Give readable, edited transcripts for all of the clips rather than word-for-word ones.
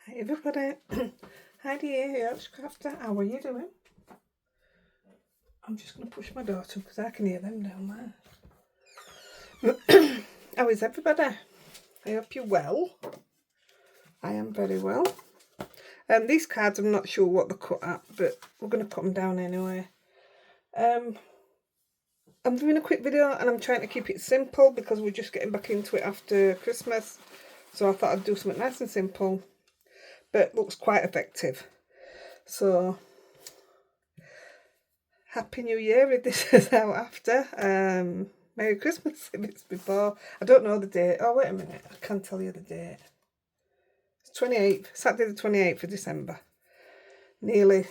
Hi everybody, Heidi here, Crafter. How are you doing? I'm just going to push my daughter because I can hear them down there. How is everybody? I hope you're well. I am very well. These cards, I'm not sure what they're cut at, but we're going to cut them down anyway. I'm doing a quick video and I'm trying to keep it simple because we're just getting back into it after Christmas. So I thought I'd do something nice and simple, but looks quite effective. So Happy New Year if this is out after. Merry Christmas if it's before. I don't know the date. Oh, wait a minute. I can't tell you the date. It's 28th, Saturday the 28th of December. Nearly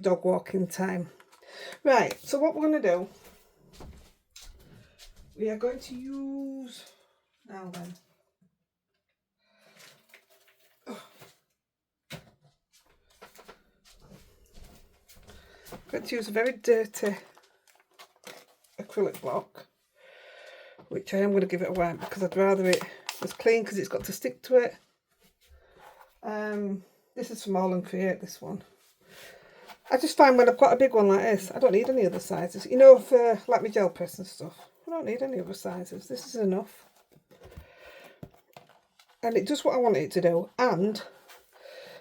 dog walking time. Right, so what we're going to do, we are going to use, now then, I'm going to use a very dirty acrylic block, which I am going to give it a wipe because I'd rather it was clean because it's got to stick to it. This is from All and Create, this one. I just find when I've got a big one like this, I don't need any other sizes. You know, for like my gel press and stuff, I don't need any other sizes. This is enough. And it does what I want it to do, and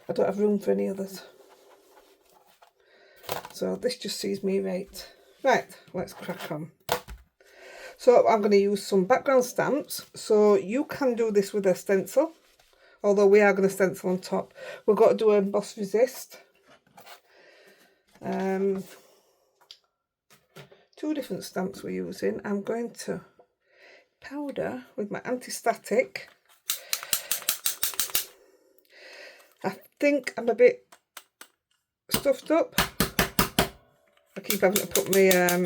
I don't have room for any others. So this just sees me right. Right, let's crack on. So I'm going to use some background stamps. So you can do this with a stencil, although we are going to stencil on top. We're going to do Emboss Resist. Two different stamps we're using. I'm going to powder with my anti-static. I think I'm a bit stuffed up. I keep having to put my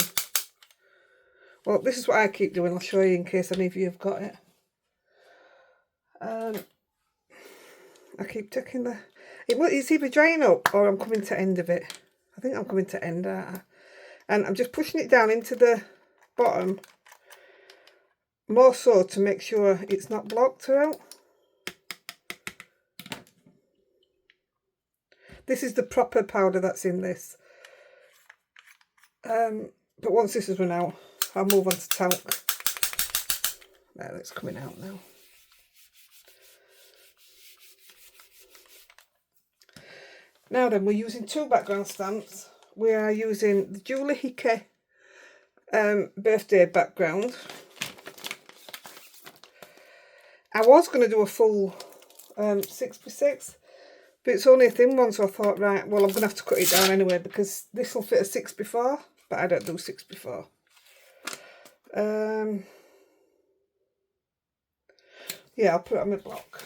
well, this is what I keep doing. I'll show you in case any of you have got it. I keep taking it's either drying up or I'm coming to end of it. I think I'm coming to end, aren't I? And I'm just pushing it down into the bottom, more so to make sure it's not blocked throughout. This is the proper powder that's in this. But once this has run out, I'll move on to talc. There, it's coming out now. Now then, we're using two background stamps. We are using the Julie Hickey birthday background. I was going to do a full 6x6, but it's only a thin one, so I thought, right, well, I'm going to have to cut it down anyway because this will fit a 6x4, but I don't do 6x4. Yeah, I'll put it on my block.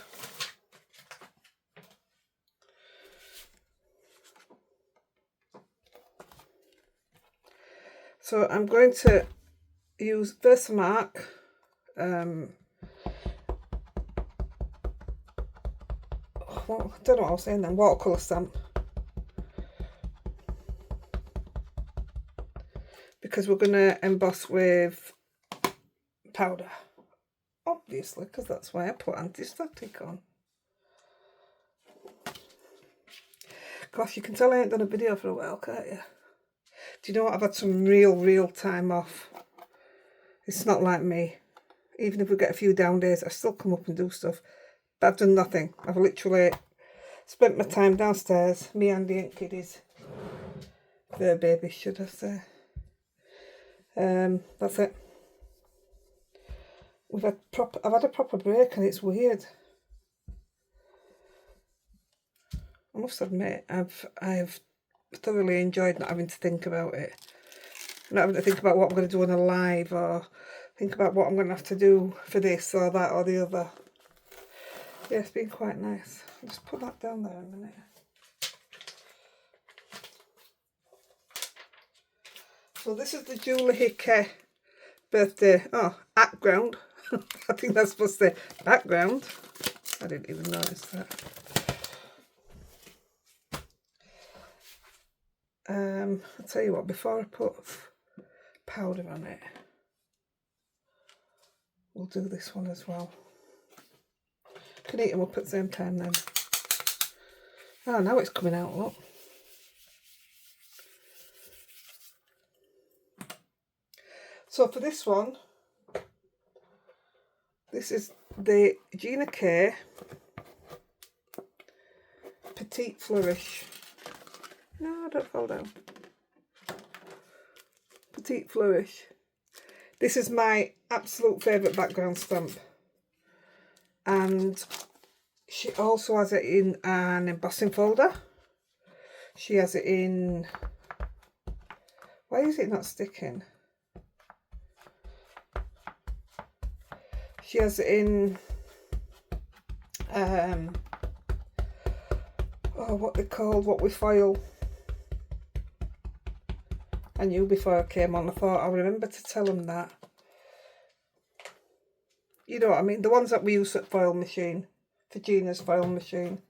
So I'm going to use Versamark well, I don't know what I was saying then, watercolour stamp, because we're going to emboss with powder, obviously, because that's why I put anti-static on. Gosh, you can tell I ain't done a video for a while, can't you? Do you know what? I've had some real time off. It's not like me. Even if we get a few down days, I still come up and do stuff. But I've done nothing. I've literally spent my time downstairs. Me and the kiddies. Their babies, should I say. That's it. I've had a proper break and it's weird. I must admit, I've thoroughly enjoyed not having to think about it. Not having to think about what I'm going to do on a live or think about what I'm going to have to do for this or that or the other. Yeah, it's been quite nice. I'll just put that down there a minute. So this is the Julie Hickey birthday, background. I think that's supposed to say background. I didn't even notice that. I'll tell you what, before I put powder on it, we'll do this one as well. Can eat them up at the same time then. Oh, now it's coming out, look. So for this one, this is the Gina K Petite Flourish. No, don't fall down. Petite Flourish. This is my absolute favourite background stamp. And she also has it in an embossing folder. She has it in... Why is it not sticking? She has it in... oh, what they called, what we foil. I knew before I came on, I thought I'll remember to tell them that. You know what I mean, the ones that we use at foil machine, for Gina's foil machine.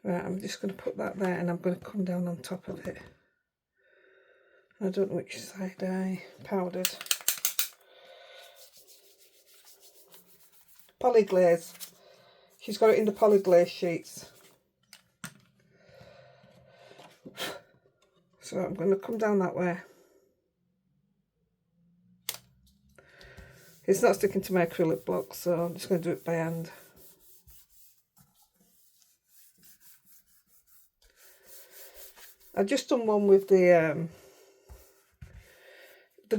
Right, I'm just going to put that there and I'm going to come down on top of it. I don't know which side I powdered. Polyglaze. She's got it in the polyglaze sheets. So I'm going to come down that way. It's not sticking to my acrylic block, so I'm just going to do it by hand. I've just done one with the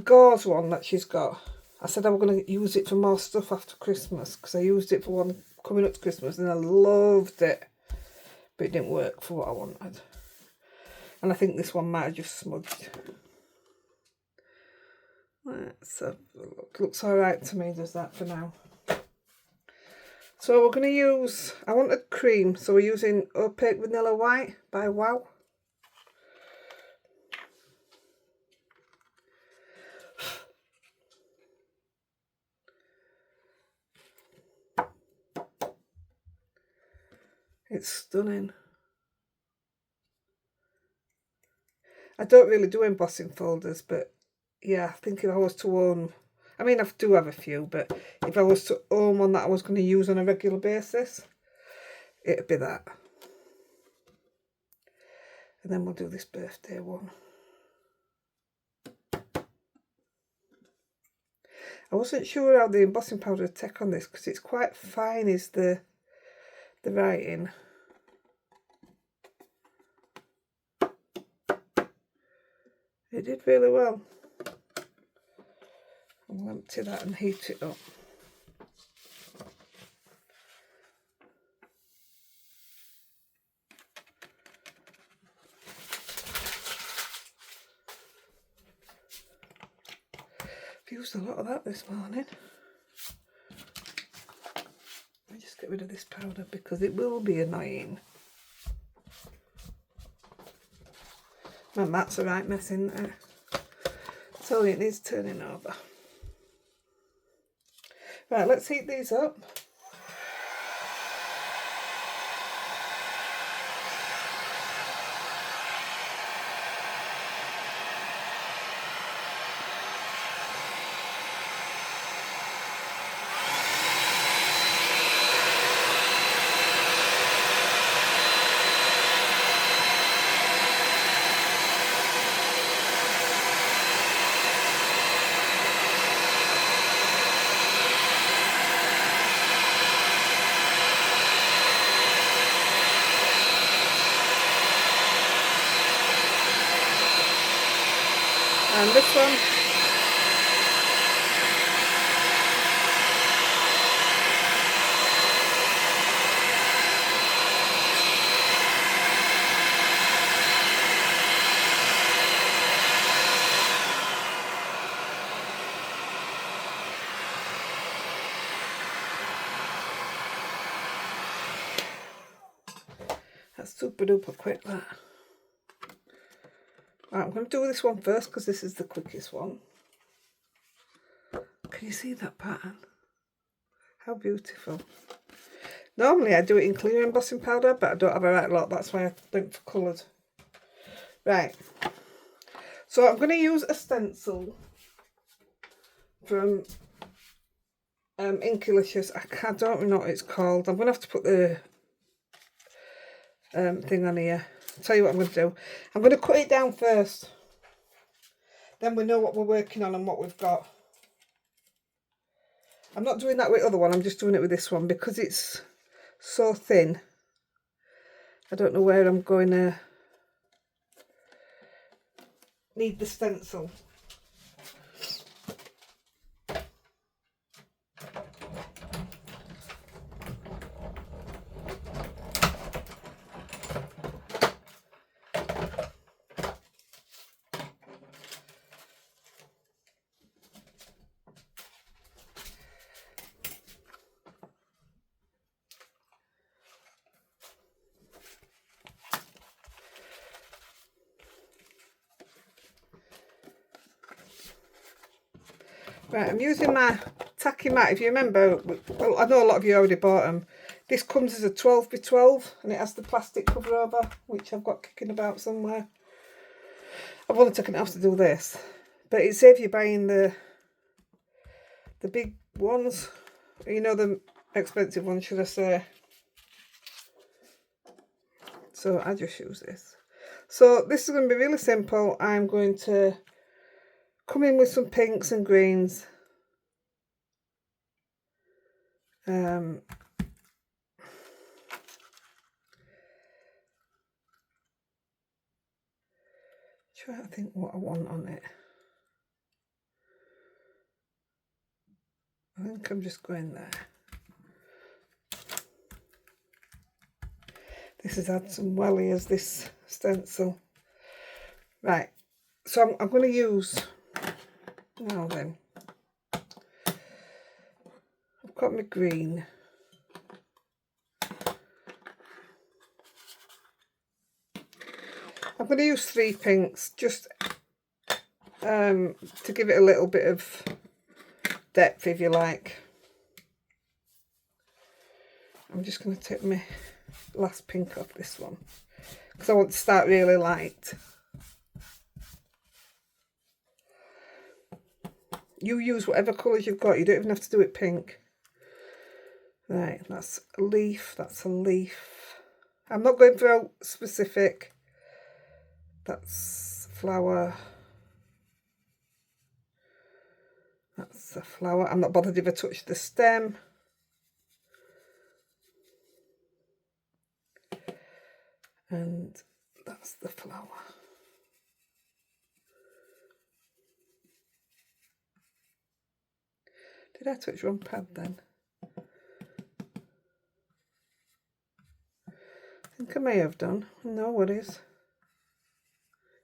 gauze one that she's got. I said I was going to use it for more stuff after Christmas, because I used it for one coming up to Christmas and I loved it, but it didn't work for what I wanted. And I think this one might have just smudged. Let's have a look. Looks alright to me, does that for now. So we're going to use, I wanted cream, so we're using Opaque Vanilla White by Wow. It's stunning. I don't really do embossing folders, but yeah, I think if I was to own, I mean, I do have a few, but if I was to own one that I was going to use on a regular basis, it'd be that. And then we'll do this birthday one. I wasn't sure how the embossing powder would take on this, because it's quite fine, is the writing. It did really well. I'll empty that and heat it up. I've used a lot of that this morning. Let me just get rid of this powder because it will be annoying. My mat's a right mess in there. So it needs turning over. Right, let's heat these up. And this one, that's super duper quick, that. Right, I'm going to do this one first because this is the quickest one. Can you see that pattern? How beautiful. Normally I do it in clear embossing powder, but I don't have a right lot, that's why I went for coloured. Right, so I'm going to use a stencil from Inkulicious. I don't know what it's called. I'm going to have to put the thing on here. Tell you what I'm going to do. I'm going to cut it down first. Then we know what we're working on and what we've got. I'm not doing that with the other one. I'm just doing it with this one because it's so thin. I don't know where I'm going to need the stencil. Right, I'm using my tacky mat. If you remember, well, I know a lot of you already bought them. This comes as a 12 by 12 and it has the plastic cover over, which I've got kicking about somewhere. I've only taken it off to do this, but it saves you buying the big ones, you know, the expensive ones, should I say. So I just use this. So this is going to be really simple. I'm going to come in with some pinks and greens. Trying to think what I want on it. I think I'm just going there. This has had some wellies, this stencil. Right, so I'm going to use, now then, I've got my green. I'm going to use 3 pinks, just to give it a little bit of depth, if you like. I'm just going to take my last pink off this one, because I want to start really light. You use whatever colours you've got, you don't even have to do it pink. Right, that's a leaf, that's a leaf. I'm not going for a specific. That's flower. That's a flower. I'm not bothered if I touch the stem. And that's the flower. Did I touch one pad then? I think I may have done. No worries.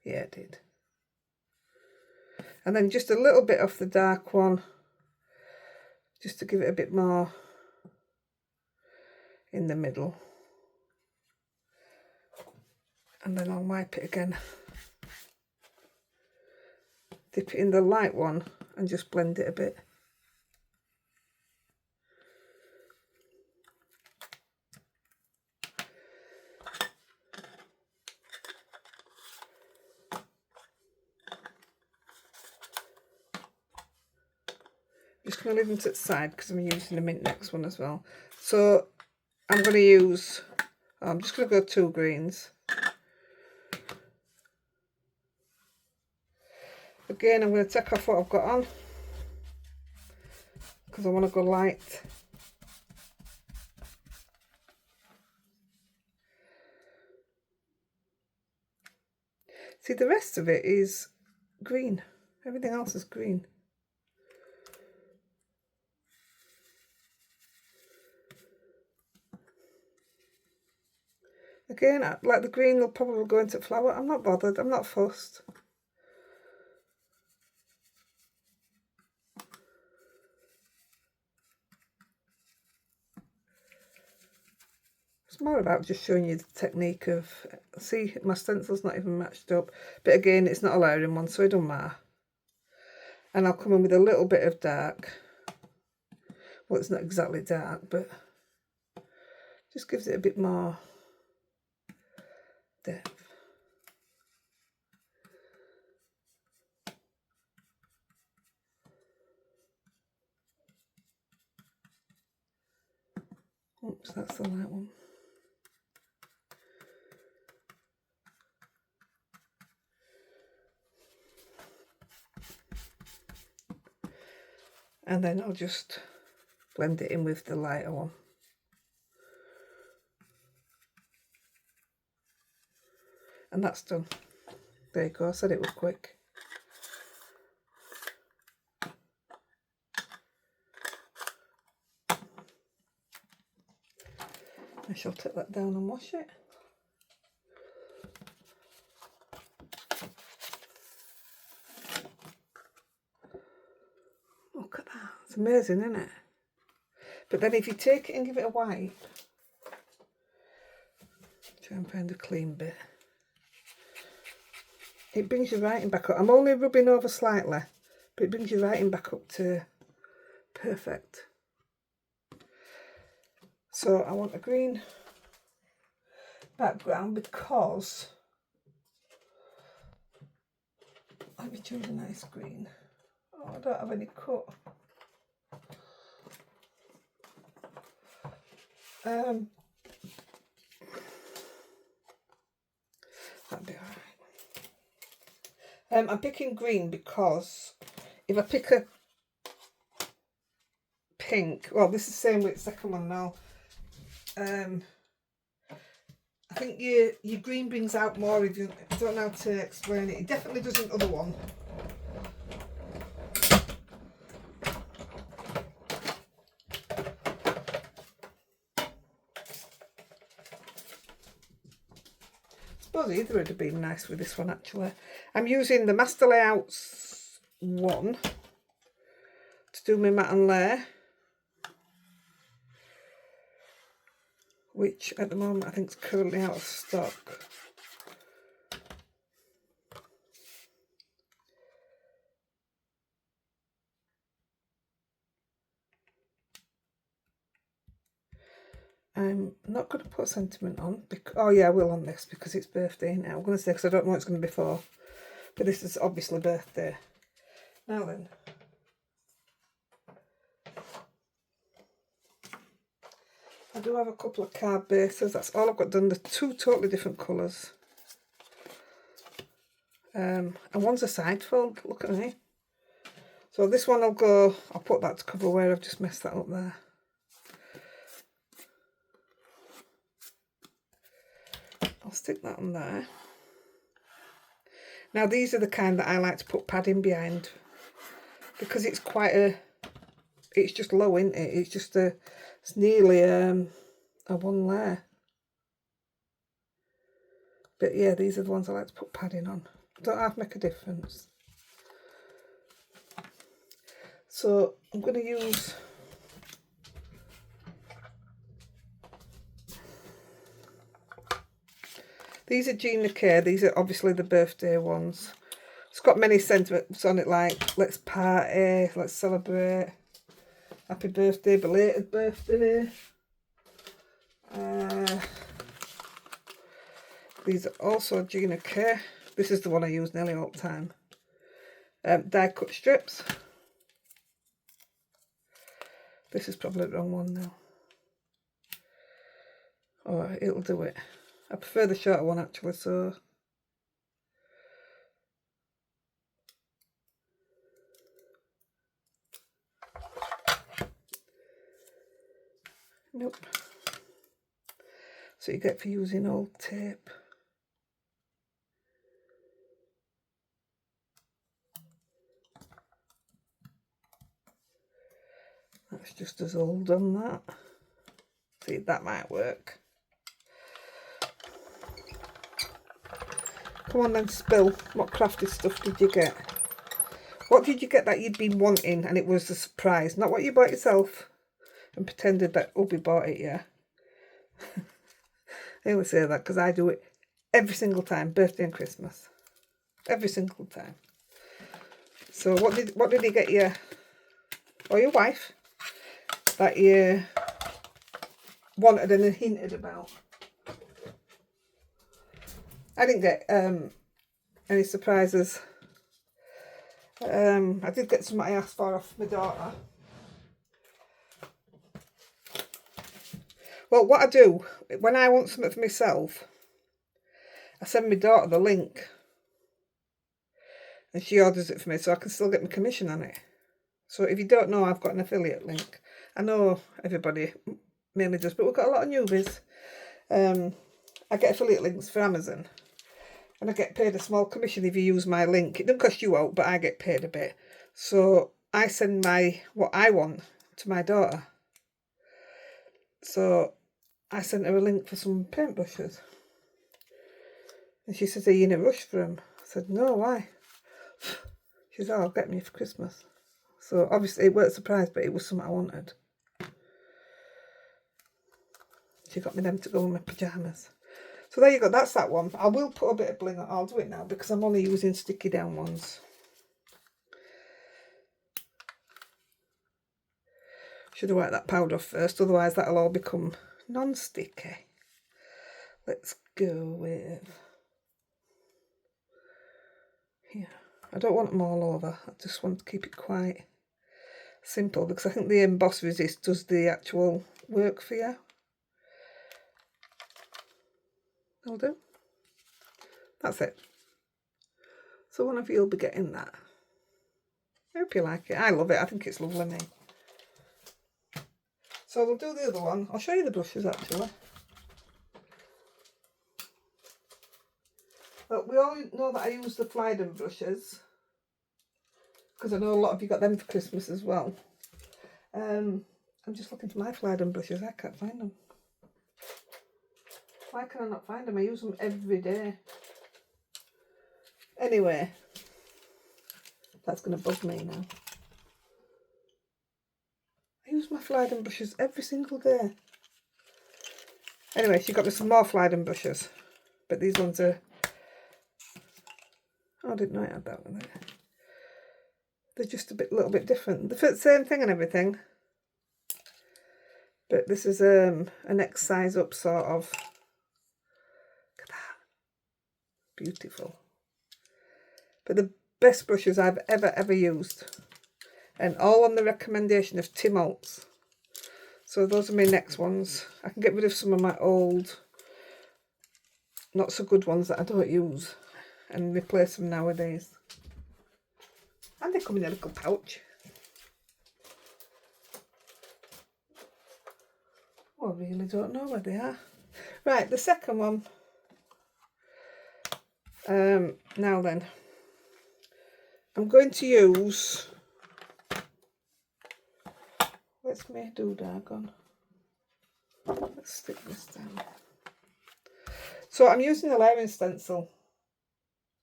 Yeah, I did. And then just a little bit off the dark one, just to give it a bit more in the middle. And then I'll wipe it again. Dip it in the light one and just blend it a bit. Just going to leave them to the side because I'm using the mint next one as well. So I'm going to use, I'm just going to go 2 greens. Again, I'm going to take off what I've got on because I want to go light. See, the rest of it is green. Everything else is green. Again, like the green will probably go into flower. I'm not bothered. I'm not fussed. It's more about just showing you the technique of, see, my stencil's not even matched up. But again, it's not a layering one, so it don't matter. And I'll come in with a little bit of dark. Well, it's not exactly dark, but just gives it a bit more depth. Oops, that's the light one. And then I'll just blend it in with the lighter one. And that's done. There you go, I said it was quick. I shall take that down and wash it. Look at that, it's amazing, isn't it? But then if you take it and give it a wipe, try and find a clean bit, it brings your writing back up. I'm only rubbing over slightly, but it brings your writing back up to perfect. So I want a green background because, let me choose a nice green. Oh, I don't have any cut. That'd be alright. I'm picking green because if I pick a pink, well, this is the same with the second one now. I think your green brings out more if you don't know how to explain it. It definitely doesn't the other one. I suppose either would have been nice with this one actually. I'm using the Master Layouts one to do my matte and layer, which at the moment I think is currently out of stock. I'm not going to put sentiment on, because, oh yeah, I will on this because it's birthday now. I'm going to say because I don't know what it's going to be for, but this is obviously birthday. Now then, I do have a couple of card bases. That's all I've got done. They're two totally different colours. And one's a side fold, look at me. So this one I'll put that to cover where I've just messed that up there. I'll stick that on there. Now these are the kind that I like to put padding behind because it's quite it's just low, isn't it? It's just it's nearly a one layer. But yeah, these are the ones I like to put padding on. Don't have to make a difference. So I'm going to use these are Gina K. These are obviously the birthday ones. It's got many sentiments on it like let's party, let's celebrate, happy birthday, belated birthday. These are also Gina K. This is the one I use nearly all the time. Die cut strips. This is probably the wrong one now. Oh, it'll do it. I prefer the shorter one actually, so. Nope. So you get for using old tape. That's just as old on that. See, that might work. Come on then, spill. What crafty stuff did you get? What did you get that you'd been wanting and it was a surprise? Not what you bought yourself and pretended that Ubby bought it, yeah? I always say that because I do it every single time, birthday and Christmas. Every single time. So what did he get you, or your wife, that you wanted and hinted about? I didn't get any surprises. I did get something I asked for off my daughter. Well, what I do, when I want something for myself, I send my daughter the link. And she orders it for me so I can still get my commission on it. So if you don't know, I've got an affiliate link. I know everybody mainly does, but we've got a lot of newbies. I get affiliate links for Amazon, and I get paid a small commission if you use my link. It doesn't cost you out, but I get paid a bit. So I send what I want to my daughter. So I sent her a link for some paintbrushes. And she says, are you in a rush for them? I said, no, why? She said, oh, get me for Christmas. So obviously it weren't a surprise, but it was something I wanted. She got me them to go in my pyjamas. So there you go, that's that one. I will put a bit of bling on. I'll do it now because I'm only using sticky down ones. Should have wiped that powder off first, otherwise that'll all become non-sticky. Let's go with... here. I don't want them all over. I just want to keep it quite simple because I think the Emboss Resist does the actual work for you. That'll do. That's it. So one of you will be getting that. I hope you like it. I love it. I think it's lovely, me. So we'll do the other one. I'll show you the brushes actually. But we all know that I use the Flyden brushes because I know a lot of you got them for Christmas as well. I'm just looking for my Flyden brushes. I can't find them. Why can I not find them? I use them every day. Anyway, that's going to bug me now. I use my Flyden brushes every single day. Anyway, she got me some more Flyden brushes. But these ones are... oh, I didn't know it had that one there. They're just little bit different. They fit the same thing and everything. But this is a next size up sort of. Look at that. Beautiful. But the best brushes I've ever used. And all on the recommendation of Tim Holtz. So those are my next ones. I can get rid of some of my old, not so good ones that I don't use. And replace them nowadays. And they come in a little pouch. Oh, I really don't know where they are. Right, the second one. Now then, I'm going to use... where's my doodad gone? Let's stick this down. So I'm using a layering stencil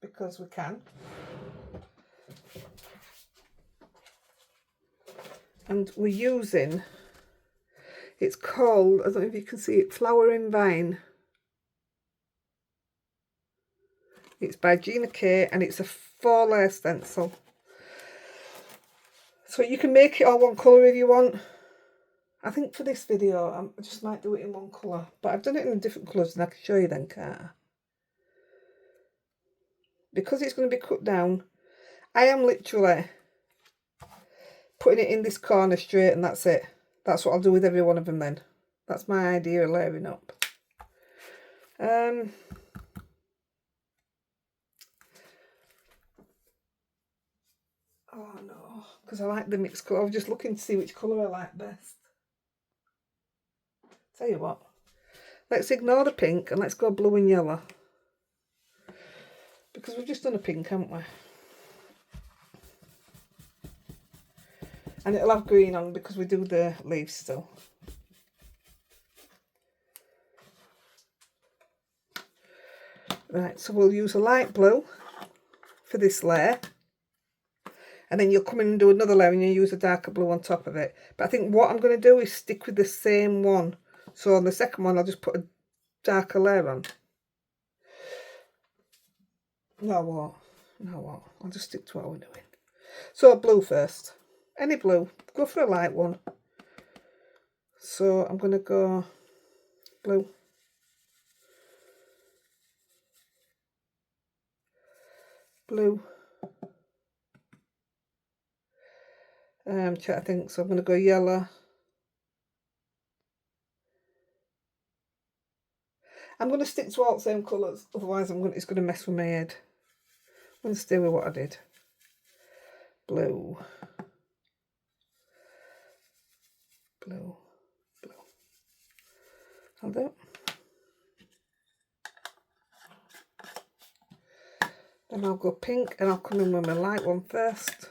because we can. And we're using, it's called, I don't know if you can see it, Flowering Vine. It's by Gina K and it's a 4-layer stencil. So you can make it all one colour if you want. I think for this video, I just might do it in one colour. But I've done it in different colours and I can show you then, can't I? Because it's going to be cut down, I am literally putting it in this corner straight and that's it. That's what I'll do with every one of them then. That's my idea of layering up. Oh no, because I like the mixed colour. I was just looking to see which colour I like best. Tell you what, let's ignore the pink and let's go blue and yellow. Because we've just done a pink, haven't we? And it'll have green on because we do the leaves still. Right, so we'll use a light blue for this layer. And then you'll come in and do another layer and you use a darker blue on top of it. But I think what I'm going to do is stick with the same one. So on the second one, I'll just put a darker layer on. No, what? No, what? I'll just stick to what we're doing. So blue first. Any blue. Go for a light one. So I'm going to go blue. Blue. I think so. I'm going to go yellow. I'm going to stick to all the same colours, otherwise it's going to mess with my head. I'm going to stay with what I did. Blue. blue, blue. I'll do. Then I'll go pink and I'll come in with my light one first.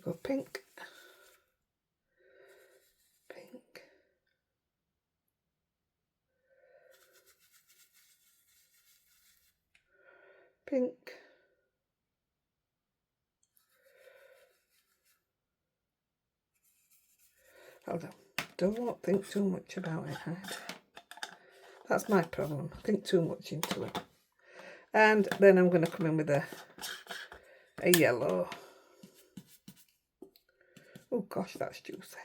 Go pink, pink, pink, hold on, don't think too much about it, Heidi. That's my problem, I think too much into it. And then I'm going to come in with a yellow. Oh gosh, that's juicy.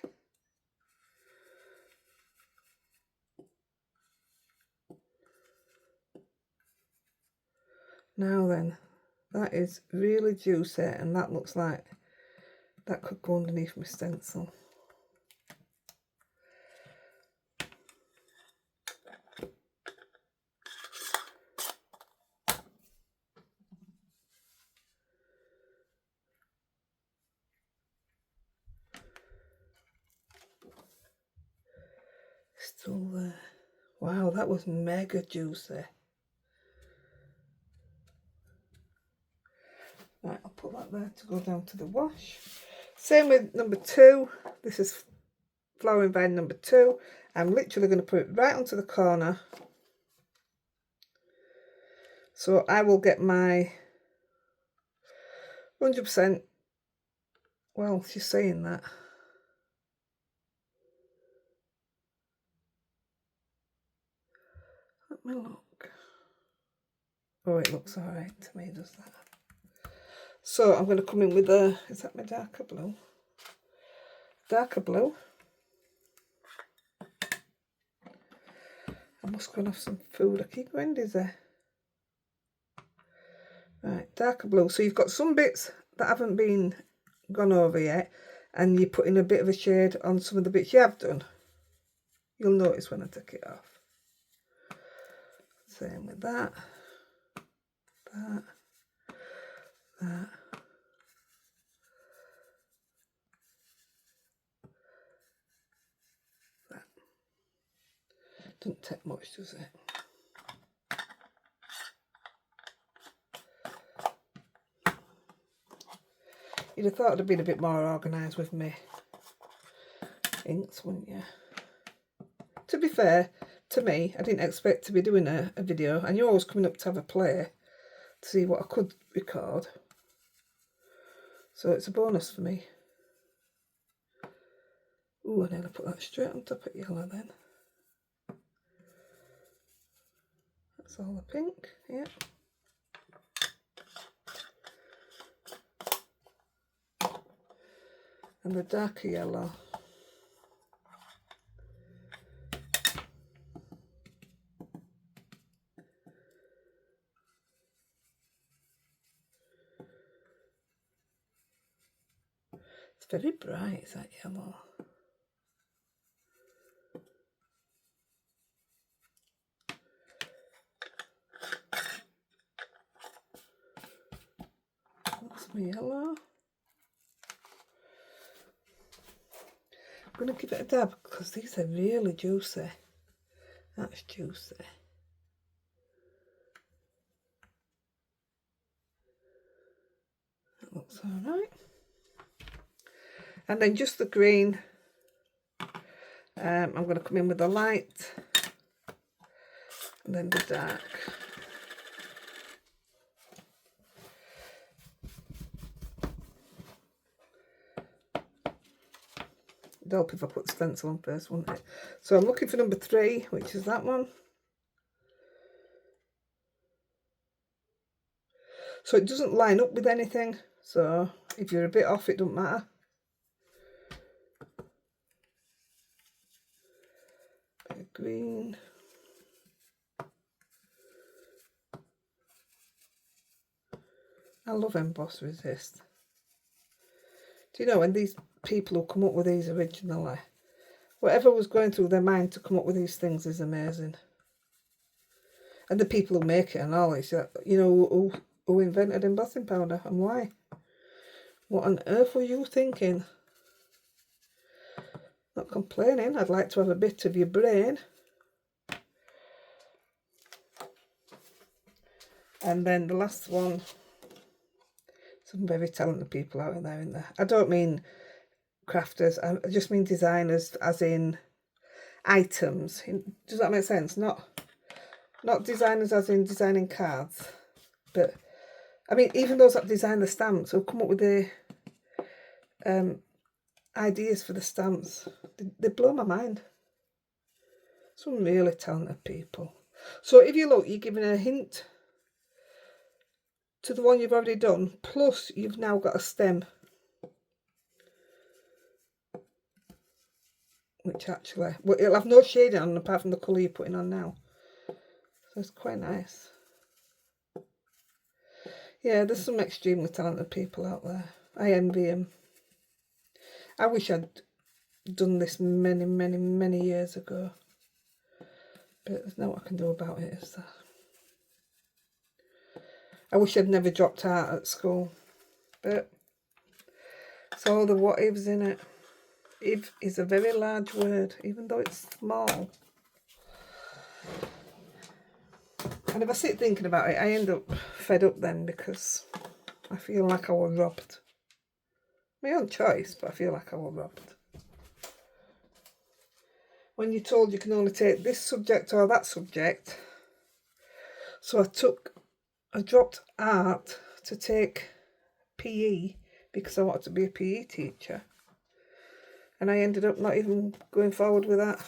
Now then, that is really juicy and that looks like that could go underneath my stencil. Still there. Wow, that was mega juicy. Right, I'll put that there to go down to the wash. Same with number 2. This is flowering vine number 2. I'm literally going to put it right onto the corner. So I will get my 100%. Well, she's saying that. Let me look. Oh, it looks alright to me, does that? So I'm going to come in with a, is that my darker blue? Darker blue. I must go and have some food. I keep going dizzy. Right, darker blue. So you've got some bits that haven't been gone over yet, and you're putting a bit of a shade on some of the bits you have done. You'll notice when I take it off. Same with that. That. That. That. Doesn't take much, does it? You'd have thought I'd have been a bit more organised with me inks, wouldn't you? To be fair, to me, I didn't expect to be doing a video. I knew I was coming up to have a play to see what I could record. So it's a bonus for me. Ooh, I nearly put that straight on top of yellow then. That's all the pink, yeah. And the darker yellow. It's very bright, that yellow. That's my yellow. I'm going to give it a dab because these are really juicy. That's juicy. That looks alright. And then just the green. I'm going to come in with the light and then the dark. It'd help if I put the stencil on first, wouldn't it? So I'm looking for number 3, which is that one. So it doesn't line up with anything, so if you're a bit off, it doesn't matter. Bit of green. I love Emboss Resist. Do you know, when these people who come up with these originally, whatever was going through their mind to come up with these things is amazing. And the people who make it and all, it's, you know, who invented embossing powder and why. What on earth were you thinking? Not complaining, I'd like to have a bit of your brain. And then the last one, some very talented people out there in there. I don't mean crafters, I just mean designers, as in items. Does that make sense? Not designers as in designing cards, but I mean even those that design the stamps, who come up with the ideas for the stamps, they blow my mind. Some really talented people. So if you look, you're giving a hint to the one you've already done, plus you've now got a stem, which actually, well, it'll have no shading on apart from the colour you're putting on now. So it's quite nice. Yeah, there's some extremely talented people out there. I envy them. I wish I'd done this many years ago. But there's nothing I can do about it, is there? I wish I'd never dropped out at school. But it's all the what ifs in it. If is a very large word, even though it's small. And if I sit thinking about it, I end up fed up then, because I feel like I was robbed. My own choice, but I feel like I was robbed. When you're told you can only take this subject or that subject. So I dropped art to take PE because I wanted to be a PE teacher. And I ended up not even going forward with that.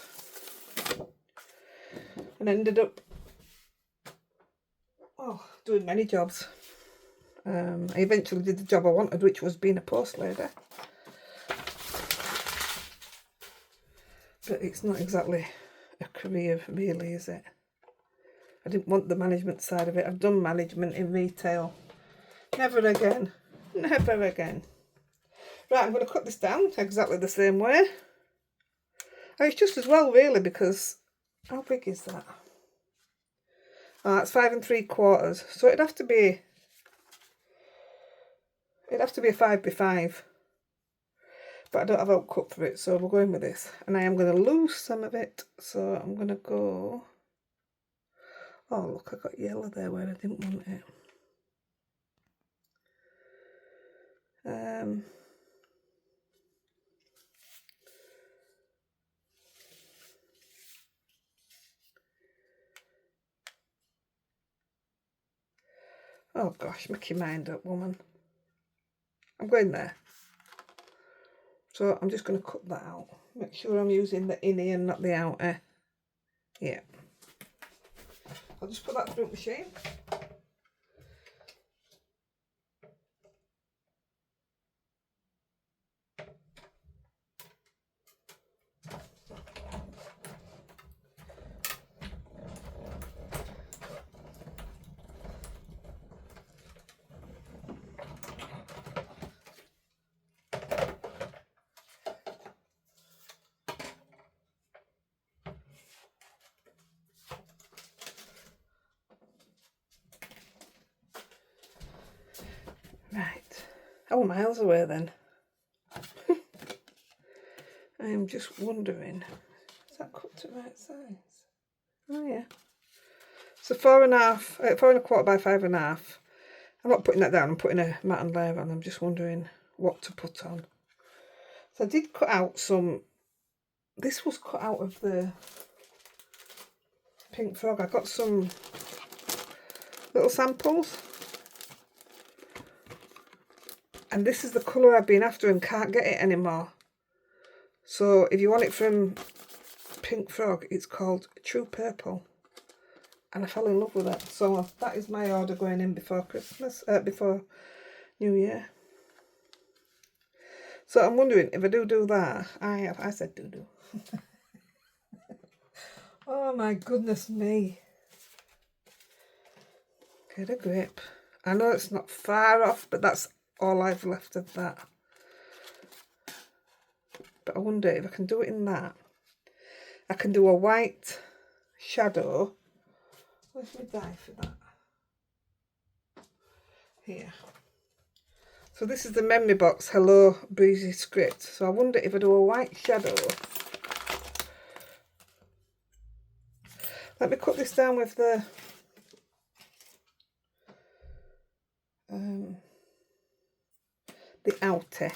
And ended up doing many jobs. I eventually did the job I wanted, which was being a post lady. But it's not exactly a career really, is it? I didn't want the management side of it. I've done management in retail. Never again. Never again. Right, I'm going to cut this down exactly the same way. And it's just as well really, because how big is that? Oh, that's 5 3/4. So it'd have to be a 5 by 5. But I don't have out cut for it, so we're going with this. And I am going to lose some of it, so I'm going to go... Oh, look, I got yellow there where I didn't want it. Oh gosh, make your mind up, woman. I'm going there. So I'm just going to cut that out. Make sure I'm using the innie and not the outer. Yeah. I'll just put that through the machine. Right. Oh, miles away then. I am just wondering, is that cut to the right size? Oh yeah. So 4 1/4 by 5 1/2. I'm not putting that down, I'm putting a matte and layer on. I'm just wondering what to put on. So I did cut out some, this was cut out of the Pink Frog. I got some little samples. And this is the colour I've been after and can't get it anymore. So if you want it from Pink Frog, it's called True Purple. And I fell in love with it. So that is my order going in before Christmas, before New Year. So I'm wondering if I do that. I said do. Oh my goodness me. Get a grip. I know it's not far off, but that's all I've left of that. But I wonder if I can do it in that. I can do a white shadow. Where's my die for that? here. So this is the memory box, Hello Breezy Script. So I wonder if I do a white shadow. Let me cut this down with the outer.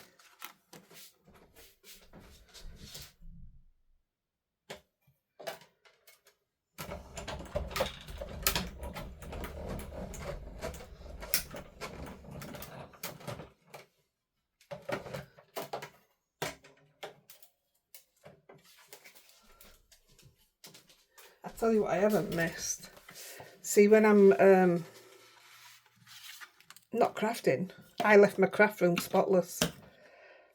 I tell you what I haven't missed. See, when I'm not crafting, I left my craft room spotless.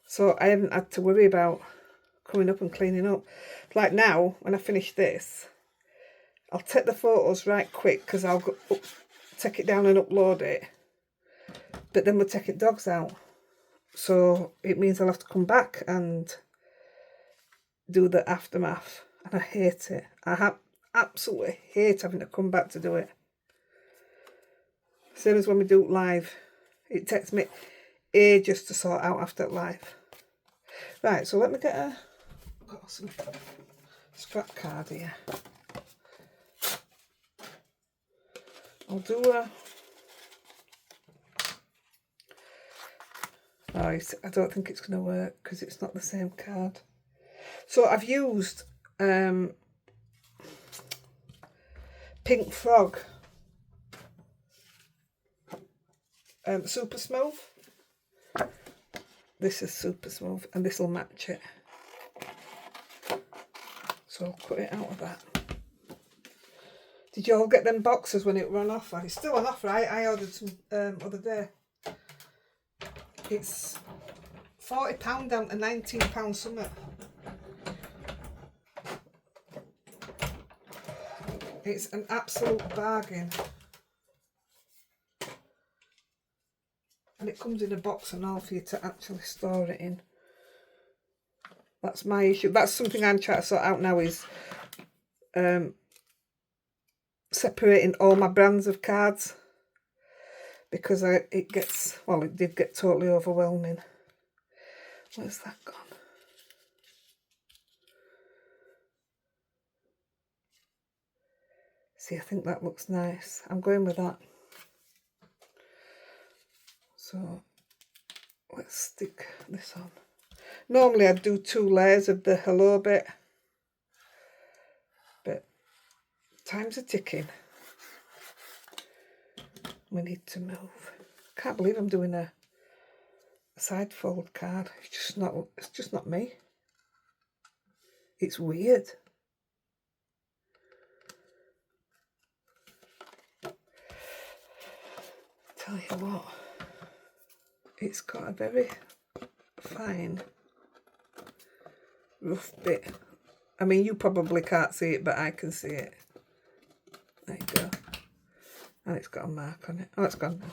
So I haven't had to worry about coming up and cleaning up. Like now, when I finish this, I'll take the photos right quick because I'll go up, take it down and upload it. But then we're taking dogs out. So it means I'll have to come back and do the aftermath. And I hate it. I absolutely hate having to come back to do it. Same as when we do it live. It takes me ages to sort out after live. Right, so let me get got some scrap card here. I'll do a... Oh, I don't think it's going to work because it's not the same card. So I've used Pink Frog Super Smooth. This is Super Smooth and this will match it. So I'll cut it out of that. Did you all get them boxes when it ran off? It's still on offer. I ordered some other day. It's £40 down to £19 something. It's an absolute bargain. And it comes in a box and all for you to actually store it in. That's my issue. That's something I'm trying to sort out now, is separating all my brands of cards. Because it did get totally overwhelming. Where's that gone? See, I think that looks nice. I'm going with that. So let's stick this on. Normally I'd do 2 layers of the hello bit, but time's a ticking. We need to move. Can't believe I'm doing a side fold card. It's just not me. It's weird. Tell you what, it's got a very fine rough bit. I mean, you probably can't see it, but I can see it. There you go. And it's got a mark on it. Oh, it's gone now.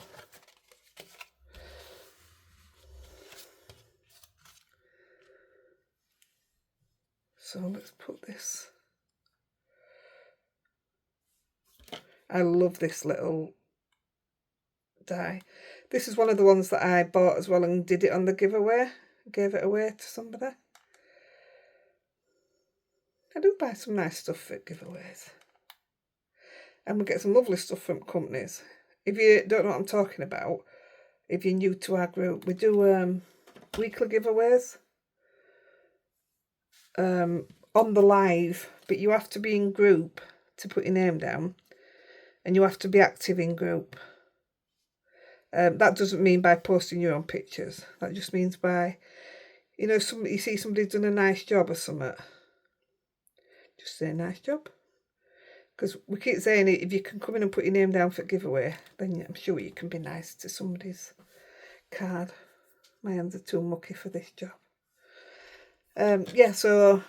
So let's put this. I love this little die. This is one of the ones that I bought as well and did it on the giveaway. Gave it away to somebody. I do buy some nice stuff at giveaways. And we get some lovely stuff from companies. If you don't know what I'm talking about, if you're new to our group, we do weekly giveaways on the live, but you have to be in group to put your name down, and you have to be active in group. That doesn't mean by posting your own pictures. That just means by, you know, you see somebody's done a nice job or something, just say nice job. Because we keep saying it, if you can come in and put your name down for a giveaway, then I'm sure you can be nice to somebody's card. My hands are too mucky for this job. Yeah, so,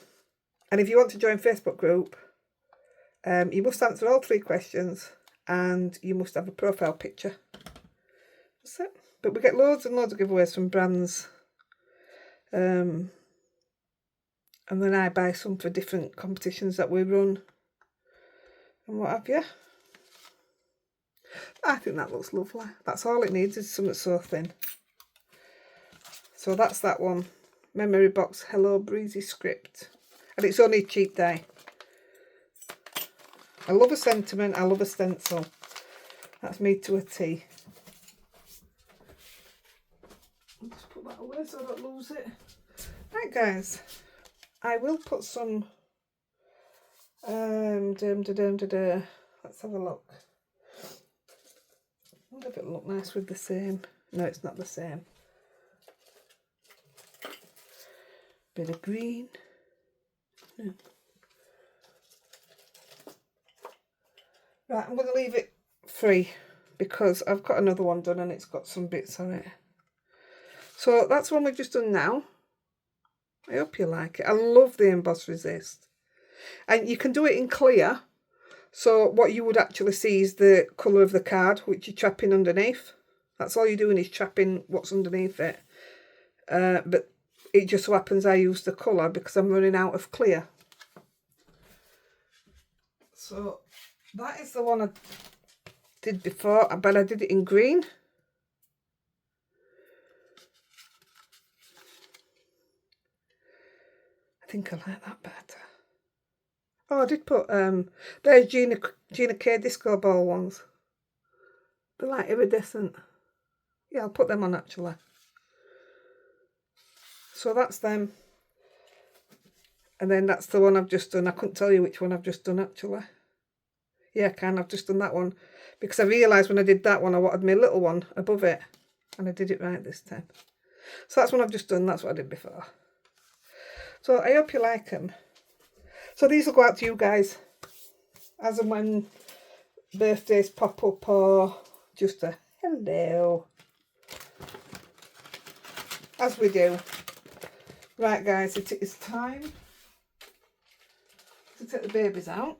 and if you want to join Facebook group, you must answer all 3 questions and you must have a profile picture. That's it. But we get loads and loads of giveaways from brands. And then I buy some for different competitions that we run and what have you. I think that looks lovely. That's all it needs, is something so thin. So that's that one. Memory Box Hello Breezy Script. And it's only a cheap die. I love a sentiment, I love a stencil. That's me to a T. I'll just put that away so I don't lose it. Right guys, I will put some let's have a look. I wonder if it'll look nice with the same. No, it's not the same. Bit of green. No. Right, I'm going to leave it free because I've got another one done and it's got some bits on it. So that's one we've just done now. I hope you like it. I love the Emboss Resist. And you can do it in clear. So what you would actually see is the colour of the card, which you're trapping underneath. That's all you're doing is trapping what's underneath it. But it just so happens I use the colour because I'm running out of clear. So that is the one I did before, but I did it in green. I think I like that better. Oh, I did put, there's Gina K Disco Ball ones. They're like iridescent. Yeah, I'll put them on actually. So that's them. And then that's the one I've just done. I couldn't tell you which one I've just done actually. Yeah, I can. I've just done that one. Because I realised when I did that one, I wanted my little one above it. And I did it right this time. So that's one I've just done. That's what I did before. So I hope you like them. So these will go out to you guys. As and when birthdays pop up or just a hello. As we do. Right guys, it is time to take the babies out.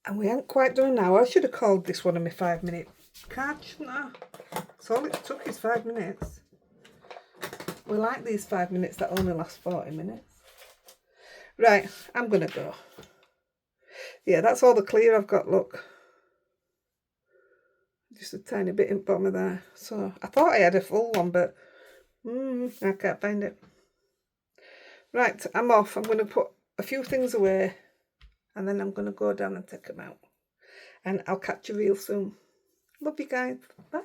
And we ain't quite done now. I should have called this one of my 5-minute card, shouldn't I? So all it took is 5 minutes. We like these 5 minutes that only last 40 minutes. Right, I'm going to go. Yeah, that's all the clear I've got, look. Just a tiny bit in the bottom of there. So I thought I had a full one, but I can't find it. Right, I'm off. I'm going to put a few things away and then I'm going to go down and take them out. And I'll catch you real soon. Love you guys. Bye.